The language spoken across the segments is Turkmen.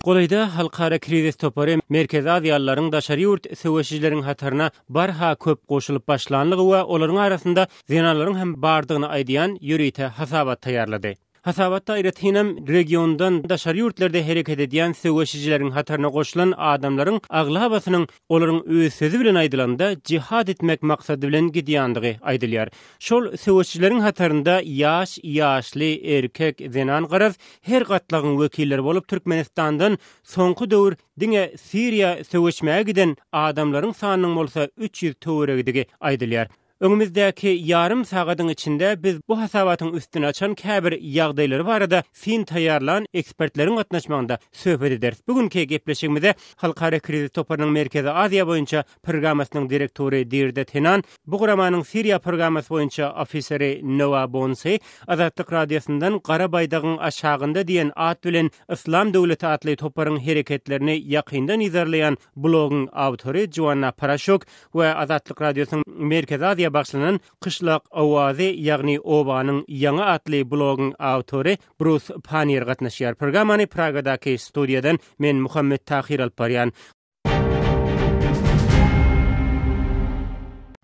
Golayda halkara kriz topary Merkez Aziýalylaryň daşary ýurt söwüşçileriň hatarına barha köp goşulyp başlanlygy we olaryň arasynda zenalaryň hem bardygyny aýdýan ýürüýte hasabat taýýarlady. Hasabatda aýratynam regiondan daşary ýurtlarda hereket edýän söwüşçileriň hatarına goşulan adamlaryň aglabasynyň olaryň öz sözü bilen aýdylanda jihad etmek maksady bilen gidýänligi aýdylýar. Şol söwüşçileriň hatarında ýaşly erkek zenan garaz her gatlagyň wekilleri bolup Türkmenistandan soňky döwür diňe Siriýa söwüşmäge giden adamlaryň sanynyň bolsa 300 töweregidigi aýdylýar. Öňümizdäki ýarym sagatyň içinde biz bu hasabatyň üstüne açan käbir ýagdaýlary barada fin taýýarlan ekspertleriň gatnaşmagynda söhbet ederiz. Bugünkü gepleşigimizde Halkara Kriz Toparynyň Merkezi Aziýa boýunça programasynyň direktori Dirde Tenan, bu gramanyň Siriýa programmasy boýunça ofiseri Nowa Bonse, Azatlyk radiosundan Garabaydagyň aşagynda diýen at bilen Islam döwleti atly toparyň hereketlerini ýakyndan izarlayan blogyň awtory Joanna Parashok we Azatlyk radiosunyň Merkezi Aziýa başlanan Kışlak Awazy ýagny Obanyň ýaňy atly blogyň awtory Bruce Panier gatnaşýar. Programany Pragadaky studiýadan men Muhammed Tahir Alparyan.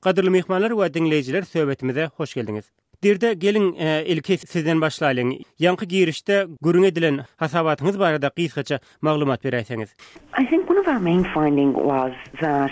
Gadyrly mehmanlar we dinleýijiler, söhbetimize hoş geldiňiz. Dirde gelin ilki sizden başlaýyn. Ýanky girişde görüň edilen hasabatyňyz barada gysgaça maglumat beräýsiňiz. I think one of our main finding was that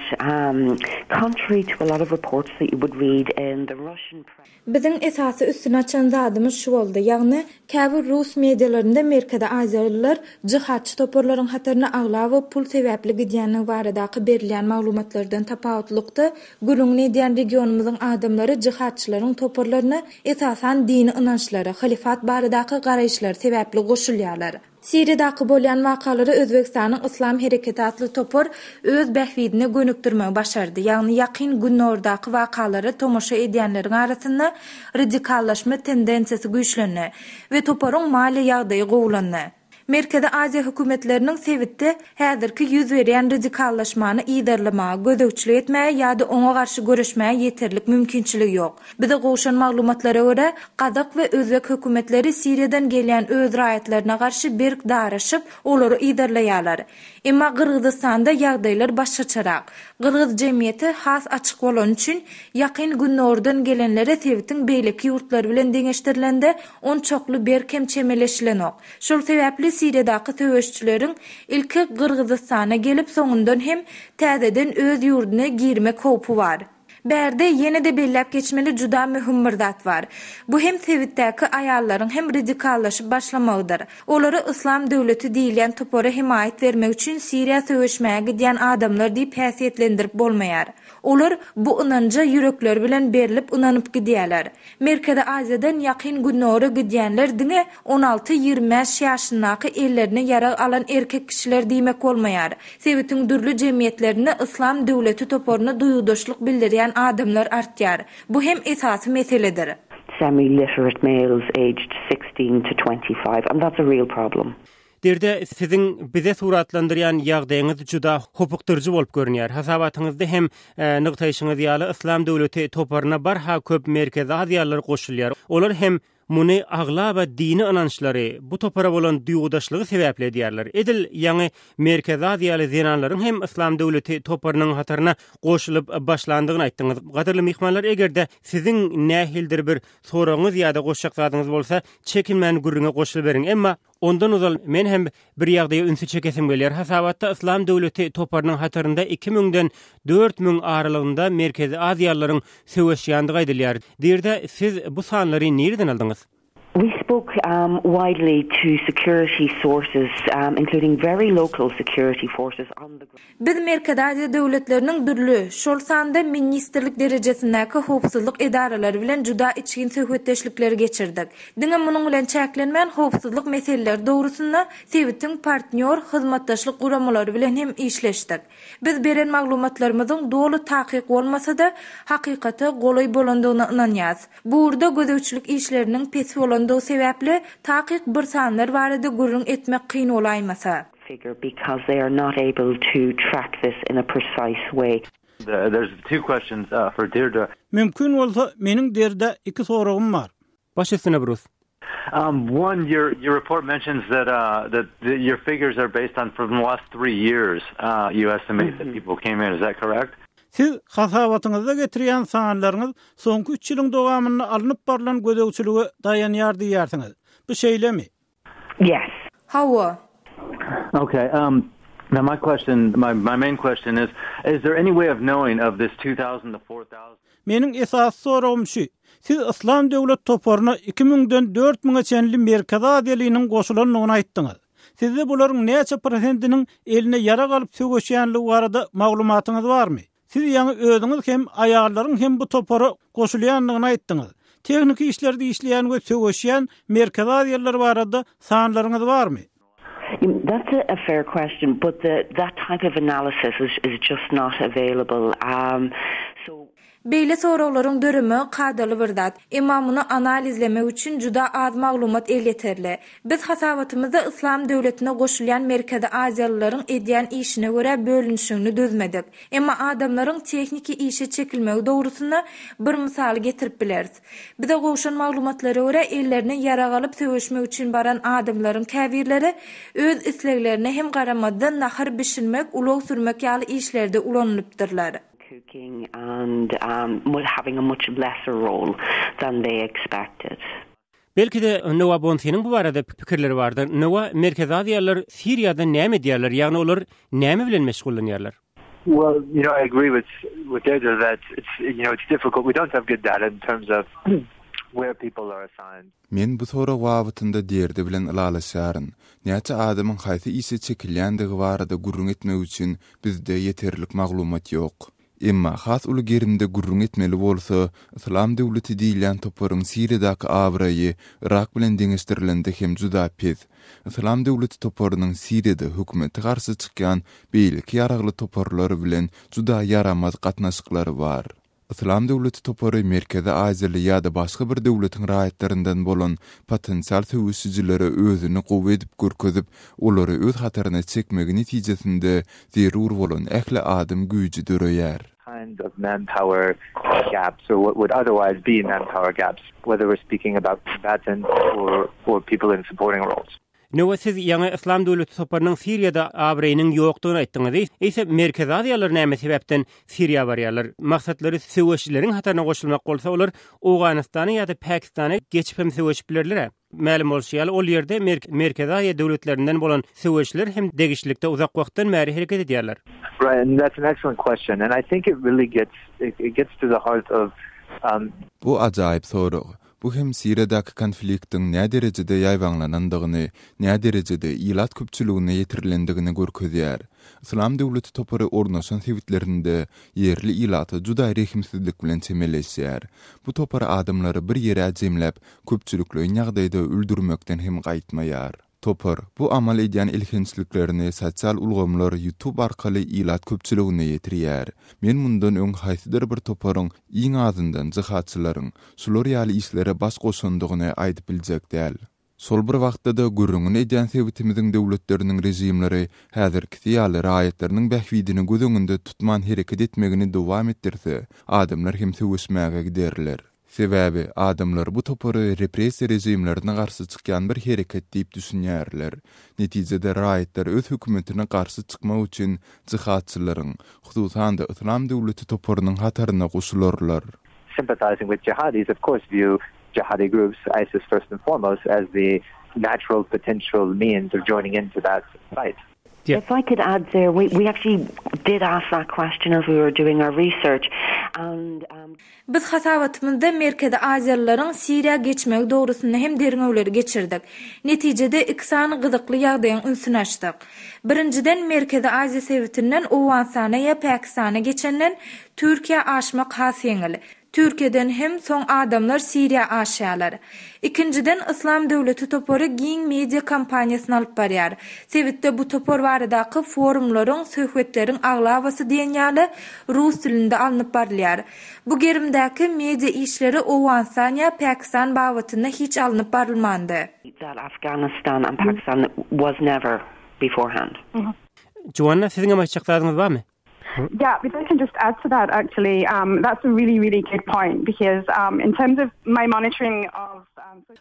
contrary to a lot of reports that you would read in the Russian press. Bizim esasy üstüne açan zadymyz şu boldy. Ýagny käbir Rus medialarynda Merkezi Aziýalylar jihadçy toparlaryň hatyryna aglap we pul sebäpli gidýäni baradaky berilýän maglumatlardan tapawutlykda görüň edýän regionumyzyň adamlary jihadçylaryň toparlaryna esasan dini inançlary, halifat baradaky garaýşlar sebäpli goşulýarlar. Siriýadaky bolýan wakalary Özbekistanyň Islam hereketi atly topar öz bähwidine gönükdirmek başardy. Ýagny ýakyn günnordaky wakalary tomoşa edýänleriň arasynda radikallaşma tendensiyasy güýçlenýär we toparyň mali ýagdaýy gowulanýar. Merkezi Aziýa hökümetleriniň sebitde häzirki ýüz berýän radikallaşmany iýdarlamagy, gözegçilik etmäge ýa-da oňa garşy görüşmäge ýeterlik mümkinçiligi ýok. Bize goşan maglumatlara görä, Kazak we Özbek hökümetleri Siriýadan gelýän öz raýatlaryna garşy berk daraşyp, olary iýdarlaýarlar. Emma Gırgızstanda ýagdaýlar başgaçarak. Gırgız jemgyýeti has açyk bolan üçin ýakyn günnordan gelenlere sebitiň beýleki ýurtlary bilen deňeşdirilende on çoklu berkem çemeleşilenok. Şol sebäpli Siriýadaky töweşçileriň ilki Gırgızstana gelip soňundan hem täzeden öz ýurduny girmek howpy bar. Berde yeni de belläp geçmeli juda mühim bir zat var. Bu hem sebitdäki aýallaryň hem radikallaşyp başlamagydyr. Olary Islam döwleti diýilen topara himayet vermek üçin Siriýa söwüşmäge gidýän adamlar diýip häsiýetlendirip bolmaýar. Olar bu inanca yürekler bilen berilip inanyp gidýärler. Merkezi Aziýadan ýakyn günnora gidýänler diňe 16-25 ýaşyndaky ellerine ýara alan erkek kişiler diýmek bolmaýar. Sebitiň dürli jemgyýetlerine Islam döwleti toparyna duýudaşlyk bildirýän adamlar artýar. Bu hem esasy meseledir. Semi-literate males aged 16 to 25, and that's a real problem. Dirde sizin bize suratlandyrýan ýagdaýyňyz juda hopukdyrjy bolup görünýär. Hasabatyňyzda hem nyktaýşyňyz ýaly Islam döwleti toparyna barha köp Merkezi Aziýalylar goşulýar. Olar hem muny aglaba dini inançlary bu topara bolan duýgudaşlygy sebäpli edýärler. Edil ýaňy Merkezi Aziýaly zenanlaryň hem Islam döwleti toparynyň hatyryna goşulyp başlandygyny aýtdyňyz. Gadyrly mehmanlar, egerde sizin nähildir bir soragyňyz ýa-da goşjak zadyňyz bolsa, çekinmän gürrüňe goşulyp beriň. Emma ondan uzal men hem bir ýagdaýa ünsü çekesim gelýär. Hasabatda Islam döwleti toparynyň hatyrynda 2000-den 4000 aralygynda Merkezi Aziýalylaryň söwüşýänligi aýdylýar. Dirde siz bu sanlary nereden aldyňyz? We spoke widely to security sources, including very local security forces on the ground. Biz Merkezi Aziýa döwletleriniň dürli, şol sanda ministerlik derejesindäki howpsuzlyk edaralary bilen juda içgin söhbetdeşlikleri geçirdik. Diňe munyň bilen çäklenmän howpsuzlyk meseleleri dogrusynda sebitiň partnyor hyzmatdaşlyk guramalary bilen hem işleşdik. Biz beren maglumatlarymyzyň dolu takyk bolmasa-da hakykata golay bolandygyna inanýas. Bu urda gözegçilik işleriniň pes bolandygy sebäpli takyk bir sanlar barada gurrun etmek kyn olaýmasa. Because they are not able to track this in a precise way. There's two questions for Dirde. Mümkin bolsa meniň Dirde iki soragym bar. Baş üstüne Bruce. One, your report mentions that your figures are based on from the last 3 years. You estimate that people came in. Is that correct? Siz hasabatınızda getirýän sanlaryňyz soňky 3 ýylyň dowamyny alınıp barlan gözegçiligi dayanýar diýersiňiz. Bu şeýlemi? Yes. Hawa. Okay. Now my main question is there any way of knowing of this 2,000 to 4,000? Meniň esas soragym şu. Siz İslam döwlet toparyna 2000-den 4000-a çenli Merkez Aziyanyň goşulanyny aýtdyňyz. Sizde bularyň näçe prosentiniň eline yara galyp sögeşýänligi barada maglumatyňyz barmy? Siz ýa-ni özüňiz hem aýallaryň hem bu topara goşulýanlygyny aýtdyňyz. Teknik işlerde işleýän we sögeşýän Merkez Aziýalylar barada sanlaryňyz barmy? That's a fair question, but that type of analysis is just not available. Beýle soraglaryň dörümi kadaly birdat. Muny analizlemek üçin juda az maglumat elýeterli. Biz hasabatymyzda İslam döwletine goşulýan Merkez Aziýalylaryň edýän işine görä bölünüşini düzmedik. Emma adamlaryň tekniki işe çekilmegi dogrusyna bir misal getirip bileriz. Bize goşan maglumatlara görä ellerine yara galyp söwüşmek üçin baran adamlaryň käbirleri öz isleglerine hem garamadan nahar bişirmek, ulog sürmek ýaly işlerde ulanypdyrlar. Cooking and having a much lesser role than they expected. Belki de Noah Bonti'nin bu barada pikirleri vardır. Noah, Merkez Aziýalylar Siriýada näme diýerler? Ýagny olar näme bilen meşgullanýarlar? Well, I agree with Edgar that it's difficult. We don't have good data in terms of where people are assigned. Men bu soru wagtynda diýerde bilen ilalaşýaryn. Näçe adamyň haýsy işe çekilýändigi barada gurrun etmek üçin bizde ýeterlik maglumat ýok. Emma has ulu gerinde gurrun etmeli bolsa, İslam döwleti diýilen toparyň Siriýadaky awraýy Irak bilen deňeşdirilende hem juda pez. İslam döwleti toparynyň Siriýada hökümeti garşy çykýan beýlik ýaragly toparlar bilen juda yaramaz gatnaşyklary bar. İslam döwleti topary Merkez Aziýaly ýa-da başga bir döwletiň raýatlarinden bolan potensial söwüşçilere özüni gowwa edip görkezip, olary öz hataryna çekmegi netijesinde zerur bolan ähli adam güýji döreýär. Kind of manpower gaps, or what would otherwise be manpower gaps, whether we're speaking about combatants or people in supporting roles. Nowa siz ýa-ni İslam döwleti toparynyň Siriýada awraýynyň ýokdugyny aýtdyňyz. Ise Merkez Aziýalylar näme sebäpden Siriýa barýarlar? Maksatlary söwüşçileriň hataryna goşulmak bolsa, olar Awganystany ýa-da Pakistany geçip hem söwüşip bilerler. Ma'lum bolýar, ol ýerde Merkez Aziýa döwletlerinden bolan söwüşçiler hem degişlikde uzak wagtdan bäri hereket edýärler. Right, and that's an excellent question, and I think it really gets to the heart of Bu ajaýyp soru. Bu hem Siriýadaky konfliktiň näme derejede ýaýwanlanandygyny, näme derejede ilat köpçüligine ýetirilendigini görkezýär. İslam döwleti topary ornaşan sebitlerinde yerli ilaty juda rehimsizlik bilen çemeleşýär. Bu topary adamlary bir ýere jemläp, köpçülikli ýagdaýda öldürmekden hem gaýtmaýar. Topar bu amal edýän ilginçliklerini sosial ulgamlar YouTube arkaly ilat köpçüligine ýetirýär. Men mundan öň haýsydyr bir toparyň iň azyndan jihatçylaryň şular ýaly işlere baş goşandygyny aýdyp biljek däl. Sol bir wagtda da gürrüňini edýän sebitimiziň döwletleriniň rejimleri häzirki ýaly raýatlarynyň bähwidini göz öňünde tutman hereket etmegini dowam etdirse, adamlar hem söwüşmäge giderler. Sebäbi adamlar bu topary repressiýa rejimlerine garşy çykýan bir hereket diýip düşünýärler. Netijede raýatlar öz hökümetine garşy çykmak üçin jihatçylaryň, hususan da İslam döwleti toparynyň hataryna goşularlar. Sympathizing with jihadis, of course, view jihadi groups, ISIS first and foremost, as the natural potential means of joining into that fight. Yeah. If I could add there, we actually did ask that question as we were doing our research, and biz hasabatymyzda Merkez Aziýalylaryň Siriýa geçmegi dogrusyna hem derinöwleri geçirdik. Netijede iki sany gyzykly ýagdaýyň ünsüni açdyk. Birinciden Merkez Aziýa sebitinden Awganystana ýa Pakistana geçenden Türkiýe aşmak has ýeňil. Türkiýeden hem soň adamlar Siriýa aşýarlar. İkinciden İslam döwleti topary giň media kampaniýasyny alyp barýar. Sebitde bu topar baradaky forumlaryň, söhbetleriň aglawasy diýen ýaly rus dilinde alınıp barylýar. Bu gerimdäki media işleri Awganystan ýa Pakistan bawatyna hiç alınıp barylmandy. that Afghanistan and Pakistan was never beforehand. Joanna, siziň amaçlaryňyz barmy? Yeah, if I can just add to that, actually, that's a really, really good point because in terms of my monitoring of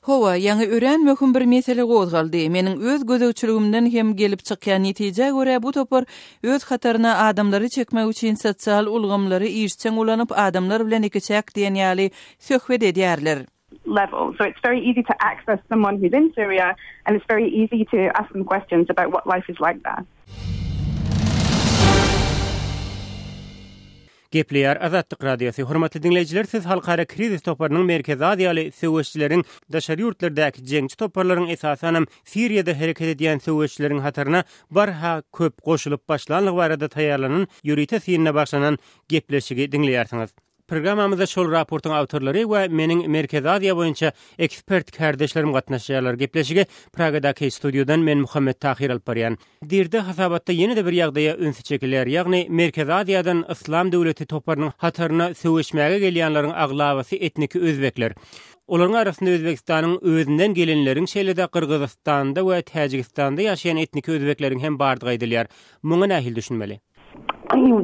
Howa, ýa-ni ören möhüm bir mesele gozgaldy. Meniň öz gözegçiligimden hem gelip çykýan netije görä bu topar öz hataryna adamlary çekmek üçin sosial ulgamlary işçiň ulanyp adamlar bilen ikişäk diýen ýaly söhbet edýärler. Level. So it's very easy to access someone who's in Syria, and it's very easy to ask them questions about what life is like there. Gepleýär Azatlyk radiosu. Hormatly dinleýijiler, siz halkara krizis toparynyň merkezi ýaly söwüşçileriň daşary ýurtlardäki jeňçi toparlaryň esasanam Siriýada hereket edýän söwüşçileriň hataryna barha köp goşulyp başlanlyk barada taýýarlanan ýürite sinine başlanan gepleşigi dinleýärsiňiz. Programamyzda şol raportyň awtorlary we meniň Merkezi Aziýa boýunça ekspert kardeşlerim gatnaşýarlar. Gepleşigi Pragadaky studiodan men Muhammed Tahir Alparyan. Dirde hasabatda ýene-de bir ýagdaýa ünsü çekilýär. Ýagny Merkezi Aziýadan Islam döwleti toparynyň hataryna söwüşmäge gelýänleriň aglabasy etniki özbekler. Olaryň arasynda Özbekistanyň özünden gelenleriň şeýle-de Kyrgyzstanda we Täjikistanda ýaşaýan etniki özbekleriň hem bardygy aýdylýar. Muňa nähil düşünmeli?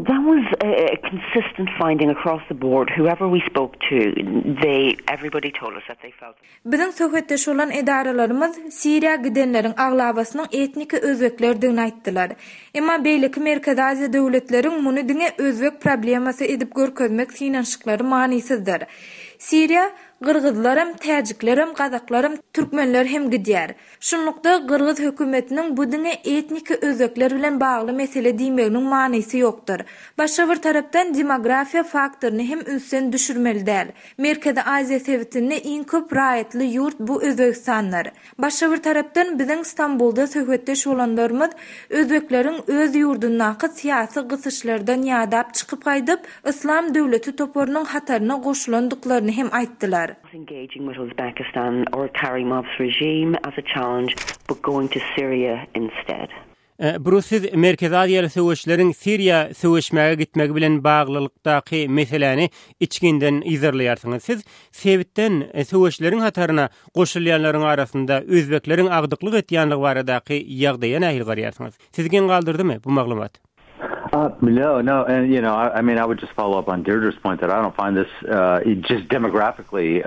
That was a consistent finding across the board. Whoever we spoke to, everybody told us that they felt. Biziň söhbetdeş bolan edaralarymız Siriýa gidenleriň aglabasynyň etniki özbeklerdigini aýtdylar. Emma beýleki Merkezi Aziýa döwletleriň muny diňe özbek problemasy edip görkezmek synanşyklary manysızdyr. Siriýa Gırgızlarım, Täjiklerim, Gazaklarım, Türkmenler hem gidýär. Şunlukda Gırgız hökümetiniň bu diňe etniki özbekler bilen bagly mesele diýmeginiň manysy ýokdur. Başga bir tarapdan demografiýa faktoryny hem üstsen düşürmeli däl. Merkezi Aziýa sewetinde iň köp raýatly ýurt bu Özbekistanlar. Başga bir tarapdan biziň Istanbulda söhbetdeş bolanlarymyz özbekleriň öz ýurdundaky syýasy gysyşlardan ýadap çykyp gaýdyp Islam döwleti toparynyň hataryna goşulandyklaryny hem aýtdylar. Engaging with Uzbekistan or Karimov's regime as a challenge, but going to Syria instead. Siz Merkezi Aziýa söwüşçileriň Siriýa söwüşmäge gitmegi bilen baglylykdaky meseleni içkinden izlerleýärsiňiz. Siz sebitden söwüşçileriň hataryna goşulýanlaryň arasynda özbekleriň agdyklyk etýänligi baradaky ýagdaýa nähil garýarsyňyz? Sizgen galdyrdymy bu maglumat? No, and I mean, I would just follow up on Deirdre's point that I don't find this just demographically.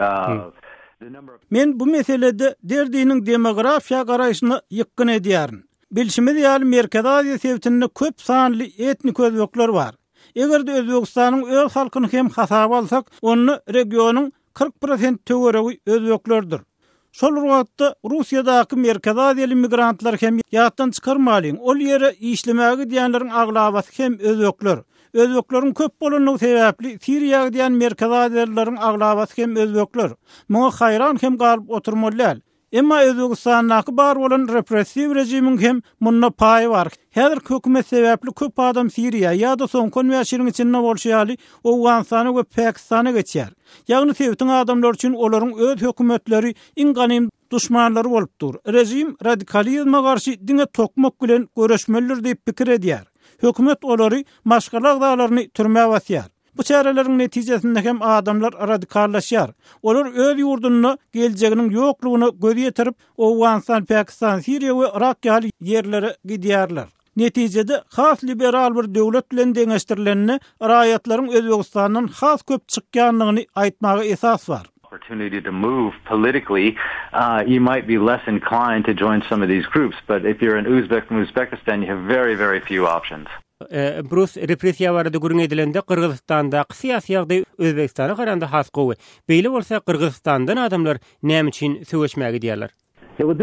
Men bu meselede Deirdre'nin demografiya garaýşyny ýykyn edýärin. Bilşimiz ýaly Merkezi Aziýa sewetinde köp sanly etnik özbekler bar. Egerde Özbekistanyň öz halkyny hem hasaba alsak, onu regionyň 40% töweregi özbeklerdir. Şol wagtda Russiýadaky Merkezi Aziýaly migrantlar hem ýatdan çykarmaly. Ol ýere işlemäge diýenleriň aglabasy hem özbekler. Özbekleriň köp bolanyny sebäpli Siriýaga diýen Merkezi Aziýalylaryň aglabasy hem özbekler. Muňa haýran hem galyp oturmalylar. Emma Özbekistanyň bar bolan repressiw rejimiň hem munna paýy bar. Häzir hökümet sebäpli köp adam Siriýa ýa-da soňky ýaşyryň içinde bolşýaly Awganistana we Pakistana geçýär. Ýagny sebäpden adamlar üçin olaryň öz hökümetleri inganym düşmanlary bolupdyr. Rejim radikalizme garşy diňe tokmak bilen görüşmelidir diýip pikir edýär. Hökümet olary maşgalar dağlaryny türmäge basýar. Bu çäreleriň netijesinde hem adamlar radikallaşýar. Olar öz ýurduny geljeginiň ýoklugyny göz ýetirip Awganistan, Pakistan, Siriýa we Irak ýaly ýerlere gidýärler. Netijede has liberal bir döwlet bilen deňeşdirilenini raýatlaryň Özbekistanyň has köp çykýanlygyny aýtmagy esas bar. Opportunity to move politically, you might be less inclined to join some of these groups, but if you're in Uzbekistan, you have very, very few options. Repressiýa barada gürün edilende Kyrgyzstanda syýasy ýagdaý Özbekistana garanda has gowy. Beýle bolsa Kyrgyzstandan adamlar näme üçin söwüşmäge diýerler? Yeah, well,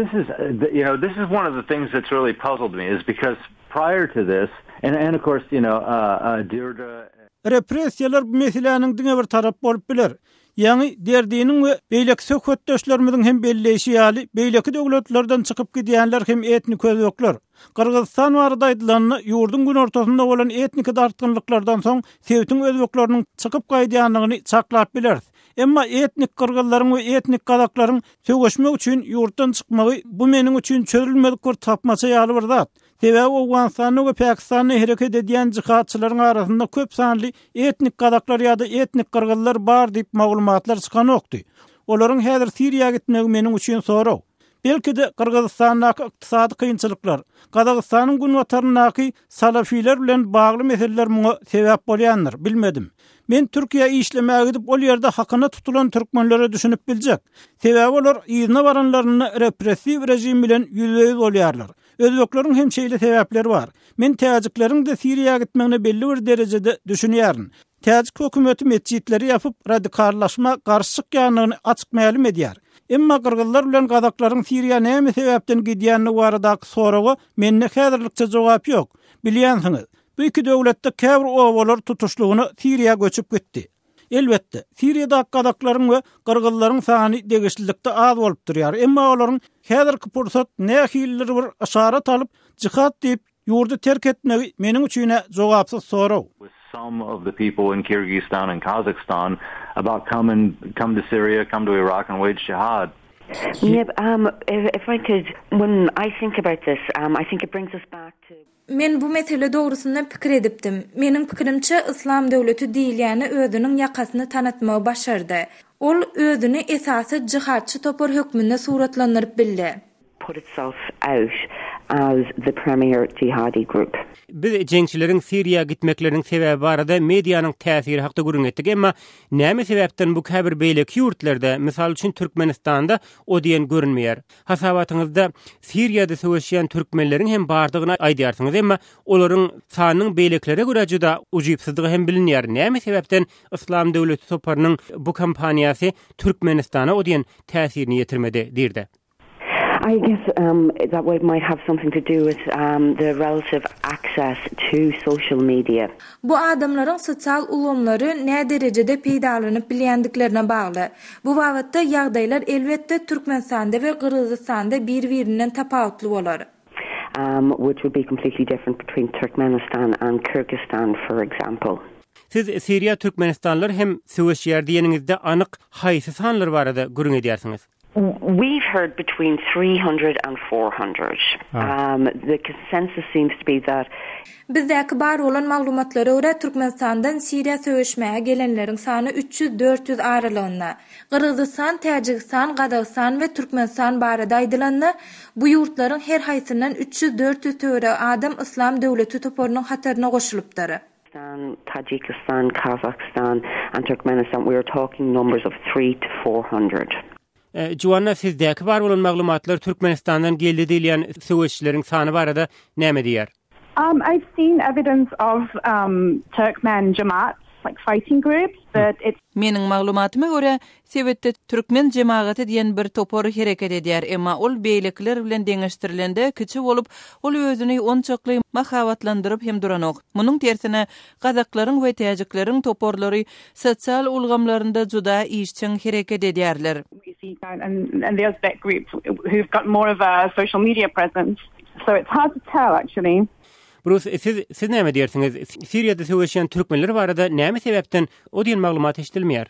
this is one of the things that's really puzzled me is because prior to this, and of course, Deirdre. Repressiýalar bu meseleniň diňe bir tarap bolup biler. Ýani Deirdre'niň we beýleki söhbetdeşlerimiziň hem belleşi ýaly beýleki döwletlerden çykyp gidýänler hem etnik özbekler. Kyrgyzstan barada aýdylanyny ýurdun gün ortasynda bolan etnik dartgynlyklardan soň sewetiň özbekleriniň çykyp gaýdýanlygyny çaklap biler. Emma etnik kyrgyzlaryň we etnik kazaklaryň söwüşmek üçin ýurtdan çykmagy bu meniň üçin çözülmedik bir tapmaça ýaly bir zat. Sebäbi Awganistanyň we Pakistanyň hereket edýän jihatçylaryň arasynda köp sanly etnik kazaklar ýa-da etnik kyrgyzlar bar diýip maglumatlar çykan okdy. Olaryň häzir Siriýaga gitmegi meniň üçin sorag. Belki de Kırgızstandaky ykdysady kynçylyklar, Kazakstanyň günwataryndaky salafiler bilen bagly meseleler muňa sebäp bolýandyr, bilmedim. Men Türkiýe işlemäge gidip ol ýerde hakyna tutulan türkmenlere düşünüp biljek. Sebäbi olar ýyna baranlaryny repressiw rejim bilen ýüzüýüz bolýarlar. Özbekleriň hem şeýle sebäpleri bar. Men täjikleriň de Siriýaga gitmegine belli bir derejede düşünýärdim. Täjik hökümeti mesjidleri ýapyp radikallaşma garşyk ýanyny açyk ma'lum edýär. Emma Kırgızlar bilen Kazaklaryň Siriýa näme sebäpden gidýäni baradaky soragy menne häzirlikçe jogap ýok. Bilýänsiňiz, bu iki döwletde käbir owalar tutuşlugyny Siriýa göçüp gitdi. Elbetde, Siriýada Kazaklaryň we Kırgızlaryň sany degişlikde az bolup durýar. Emma olaryň häzirki pursat nähilleri bir aşarat alyp jihad diýip ýurdu terk etmegi meniň üçin jogapsyz soraw. Some of the people in Kyrgyzstan and Kazakhstan about come to Syria, come to Iraq and wage jihad. Yep, if I could, when I think about this, I think it brings us back to... Men bu mesele dogrusundan pikir edipdim. Meniň pikirimçe Islam döwleti diýilýäni özüniň ýakasyny tanıtmagy başardy. Ol özüni esasy jihadçy topar hökmünde suratlandyryp bildi. Put itself out as the premier jihadi group. Biz jeňçilerin Siriýa gitmekleriniň sebäbi barada mediýanyň täsiri hakda görünýetdik, emma näme sebäpden bu käbir beýleki ýurtlarda, misal üçin Türkmenistanda o diýen görünmeýär. Hasabatyňyzda Siriýada söwüşýän türkmenleriň hem bardygyny aýdýarsyňyz, emma olaryň sanynyň beýleklere görä juda ujypsyzlygy hem bilinýär. Näme sebäpden Islam döwleti toparynyň bu kampaniýasy Türkmenistana o diýen täsirini ýetirmedi diýdi. I guess that might have something to do with the relative access to social media. Bu adamlaryň sosial ulamlary näme derejede peýdalanyp bilýändiklerine bagly. Bu wagtda ýagdaýlar elbetde Türkmenistanda we Kyrgyzstanda bir-birinden tapawutly bolar. Which would be completely different between Turkmenistan and Kyrgyzstan, for example. Siz Siriýa Türkmenistanlar hem söwüşýär diýeningizde anyk haýsy sanlar barada görüň edýärsiňiz. We've heard between 300 and 400. The consensus seems to be that bizdäki bar bolan maglumatlara görä Türkmenistandan Siriýa söwüşmäge gelenleriň sany 300-400 aralygynda. Kyrgyzstan, Täjikistan, Kazakystan we Türkmenistan barada aýdylanyny bu ýurtlaryň her haýsyndan 300-400 töre adam Islam döwleti toparynyň hataryna goşulypdyr. Tajikistan, Kazakhstan and Turkmenistan, we are talking numbers of 300 to 400. Juanna, sizdäki bar bolan maglumatlar Türkmenistandan geldi diýilýän söwüşçileriň sany barada näme diýär? I've seen evidence of Turkmen jamaats, like fighting groups, but it's... Meniň maglumatyma görä, sebetde Türkmen jemagaty diýen bir topar hereket edýär, emma ol beýlekler bilen deňeşdirilende kiçi bolup, ol özüni onçakly mahawatlandyryp hem duranok. Munyň tersine Kazaklaryň we Täjikleriň toporlary sosial ulgamlarynda juda işçiň hereket edýärler. And there's that group who've got more of a social media presence. So it's hard to tell, actually. Bruce, siz näme diýersiňiz? Siriýada söwüşýän türkmenler barada näme sebäpden o diýen maglumat eşdilmeýär?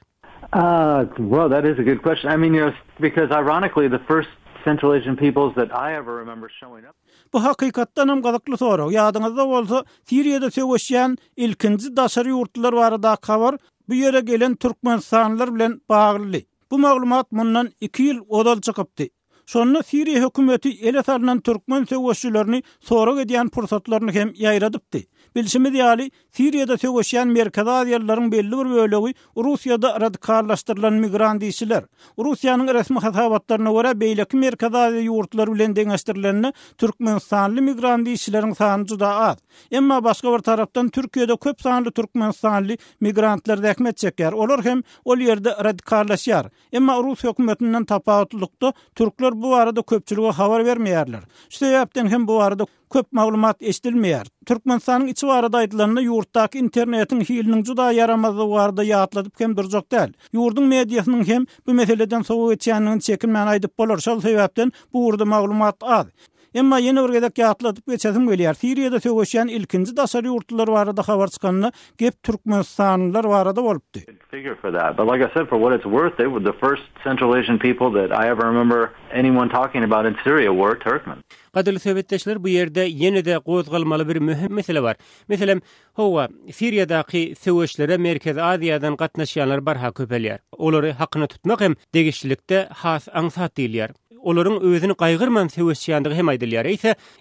Well, that is a good question. I mean, because ironically, the first Central Asian peoples that I ever remember showing up. Bu hakykatdan hem gazakly soraw. Ýadyňyzda bolsa, Siriýada söwüşýän ilkinji daşary ýurtlar barada habar bu ýere gelen türkmenistanlylar bilen bagly. Bu maglumat mundan 2 ýyl odal çykypdy. Şonda Siriýa hökümeti ele salynan türkmen söwüşçilerini sorak edýän pursatlaryny hem ýaýradypdy. Bilşimi diýali, Siriýada söwüşýän Merkezi Aziýalylaryň belli bir bölegi Russiýada radikallaşdyrylan migrant işçiler. Russiýanyň resmi hasabatlaryna görä beýleki Merkezi Aziýa ýurtlary bilen deňeşdirilenini Türkmenistanly migrant işçileriň sany juda az. Emma başga bir tarapdan Türkiýede köp sanly Türkmenistanly migrantlar däkmet çekýär. Olar hem ol ýerde radikallaşýar. Emma Rus hökümetinden tapawutlykda türkler bu arada köpçülüge habar vermeýärler. Şu sebäpden hem bu arada köp maglumat eşdilmeýär. Türkmenistanyň içi barada aýdylanyny ýurtdaky internetiň hiliniň juda yaramazlygy barada ýatladyp hem durjak däl. Ýurdun mediýasynyň hem bu meseleden soňra geçýänini çekinmän aýdyp bolar. Şol sebäpden bu ýurda maglumat az. Emma ýene bir gedek ýatladyp geçesim gelýär. Siriýada söwüşýän ilkinji daşary ýurtlar barada habar çykanyny gep Türkmenistanlylar barada bolupdy. Figure for that. But like I said, for what it's worth, they were the first Central Asian people that I ever remember anyone talking about in Syria were Turkmen. Gadyrly söhbetdeşler, bu ýerde ýene-de gozgalmaly bir mühim mesele bar. Meselem, howa Siriýadaky söwüşlere Merkezi Aziýadan gatnaşýanlar barha köpelýär. Olary hakyny tutmak hem degişçilikde has aňsat diýilýär. olaryň özüni gaýgyrman söwüşýändige hem aýdylýar.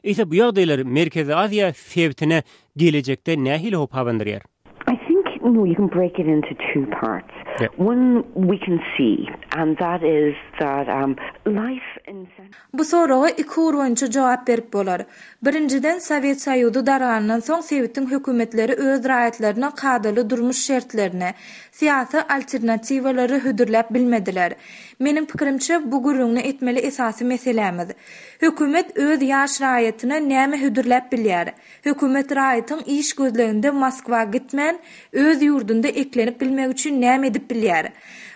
Ise bu ýagdaýlar Merkezi Aziýa sebitine gelecekde nähili hop hawandyrýar? I think you can break it into two parts. Yeah. One we can see, and that is that life in... Bu sorağa iki urunçu cevap berip bolar. Birinciden Sovet Soýuzy daragandan soň Sowetiň hökümetleri öz raýatlaryna kadaly durmuş şertlerine, siyasi alternatiwalary hüdürläp bilmediler. Menin pikirimçe bu gurrunny etmeli esasy meselemiz. Hökümet öz ýaş raýatyna näme hüdürläp bilýär? Hökümet raýatyň iş gözleginde Moskwa gitmän, öz ýurdunda eklenip bilmek üçin näme edip bilýär?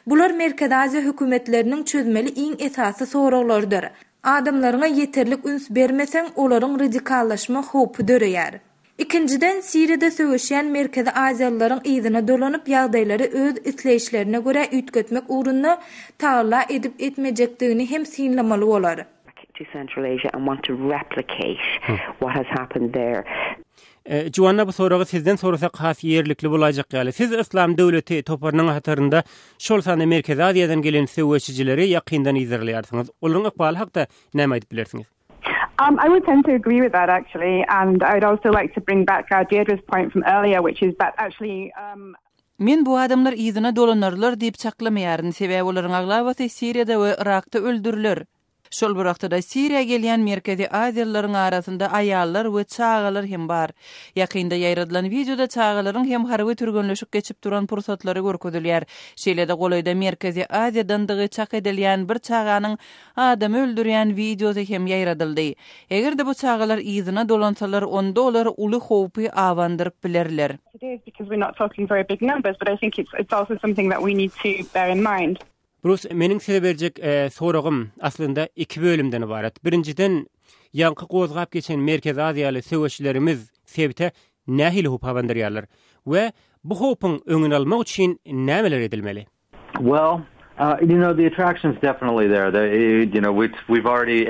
Bular Merkezi Aziýa hökümetleriniň çözmeli iň esasy soraglardyr. Adamlaryna yeterlik üns bermesen olaryň radikallaşma hopy döreýär. İkinciden Siriýede söwüşýän Merkezi Aziýalylaryň ýzyna dolanyp ýagdaýlary öz isleýişlerine görä üýtgetmek uğruna taýla edip etmejekdigini hem synlamaly bolar. To Central Asia and want to replicate what has happened there. Juwanna bu soragy sizden sorasak has ýerlikli bolajak ýaly. Siz İslam döwleti toparynyň hatarynda şol sany Merkezi Aziýadan gelen söwüşçileri ýakyndan izlerlersiňiz. Olaryň ykbaly hakda näme aýdyp bilersiňiz? I would tend to agree with that, actually, and I would also like to bring back Deirdre's point from earlier, which is that actually... Men bu adamlar ýzyna dolanarlar diýip çaklamaýaryn, sebäbi olaryň aglawaty Siriýada we Irakda öldüriler. Şol bir wagtda Siriýa gelýän Merkezi Aziýalylaryň arasynda aýallar we çagalar hem bar. Ýakynda ýaýradylan videoda çagalaryň hem harby türgenleşip geçip duran pursatlary görkezilýär. Şeýlede golaýda Merkezi Aziýadan dıgy çak edilýän bir çaganyň adam öldürýän videosy hem ýaýradyldy. Egerde bu çagalar ýzyna dolansalar, onda olar uly howpy awandyryp bilerler. Because we're not talking very big numbers, but I think it's also something that we need to bear in mind. Bruce, meniň size berjek soragym aslynda iki bölümden ibaret. Birinciden ýanky gozgap geçen Merkezi Aziýaly söwüşçilerimiz sebite nähili hop hawandyrýarlar we bu hopyň öňüni almak üçin nämeler edilmeli? Well, the attraction's definitely there. We've already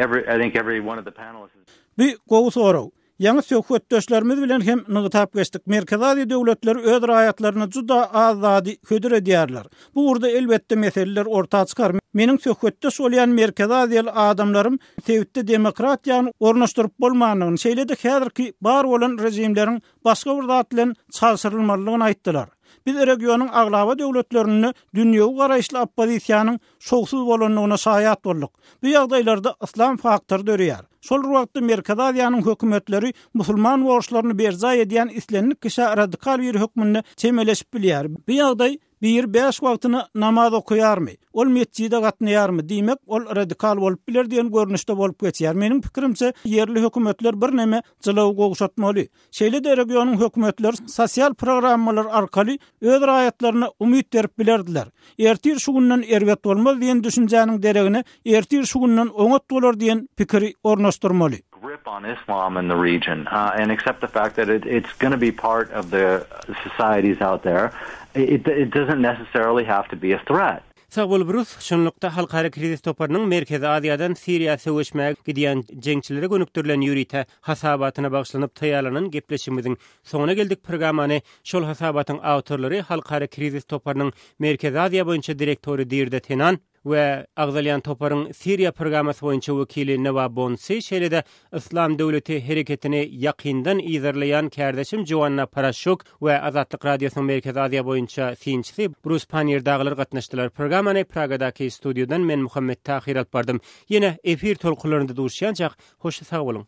every one of the panelists. Bir gowy soraw. Ýa-ni söhbetdeşlerimiz bilen hem nygytap geçdik. Merkezi Aziýa döwletleri öz raýatlaryny juda azady hödür edýärler. Bu urda elbetde meseleler ortağa çykar. Meniň söhbetdeş bolýan Merkezi Aziýaly adamlarym Sowetde demokratiýany ornaşdyryp bolmanyny, şeýlede häzirki bar bolan rejimleriň başga bir zat bilen çalşyrylmalygyny aýtdylar. Biz regionyň aglawa döwletlerini dünýäwi garaýşly oppozisiýanyň şowsuz bolanyna şahyat boldyk. Bu ýagdaýlarda islam faktor dörýär. Şol wagtda Merkezi Aziýanyň hökümetleri musulman wagşlaryny berza edýän islenlik kişi radikal bir hökmünde çemeleşip bilýär. Bu ýagdaý bir 5 wagtyny namaz okuýarmy? Ol mesjide gatnaýarmy? Diýmek ol radikal bolup biler diýen görnüşde bolup geçýär. Meniň pikirimçe yerli hökümetler bir neme jylaw goşatmaly. Şeýle-de regionyň hökümetleri sosial programmalar arkaly öz raýatlaryna umyt berip bilerdiler. Ertir şu günden erwet bolmaz diýen düşünjäniň deregine ertir şu günden oňat bolar diýen pikiri ornaşdyrmaly. Grip on Islam in the region and accept the fact that it's going to be part of the societies out there. It doesn't necessarily have to be a threat. Sağol Bruce, şonlukda halkara kriz toparynyň Merkezi Aziýadan Siriýa söwüşmäge gidýän jeňçilere gönükdirilen ýürite hasabatyna bagşlanyp taýýarlanan gepleşimiziň soňuna geldik. Programmany şol hasabatyň awtorlary halkara kriz toparynyň Merkezi Aziýa boýunça direktori Deirdre Tenan we Agzalyan toparyň Siriýa programmasy boýunça wekili Nawab Bonsi, şeýlede İslam döwleti hereketini ýakyndan izlerleýän kardeşim Juwanna Parashuk we Azatlyk radiosynyň Merkezi Aziýa boýunça synçysy Bruce Panier daglar gatnaşdylar. Programmany Pragadaky studiodan men Muhammed Tahir alp bardym. Ýene efir tolkunlarynda duruşýanjak. Hoş sag bolun.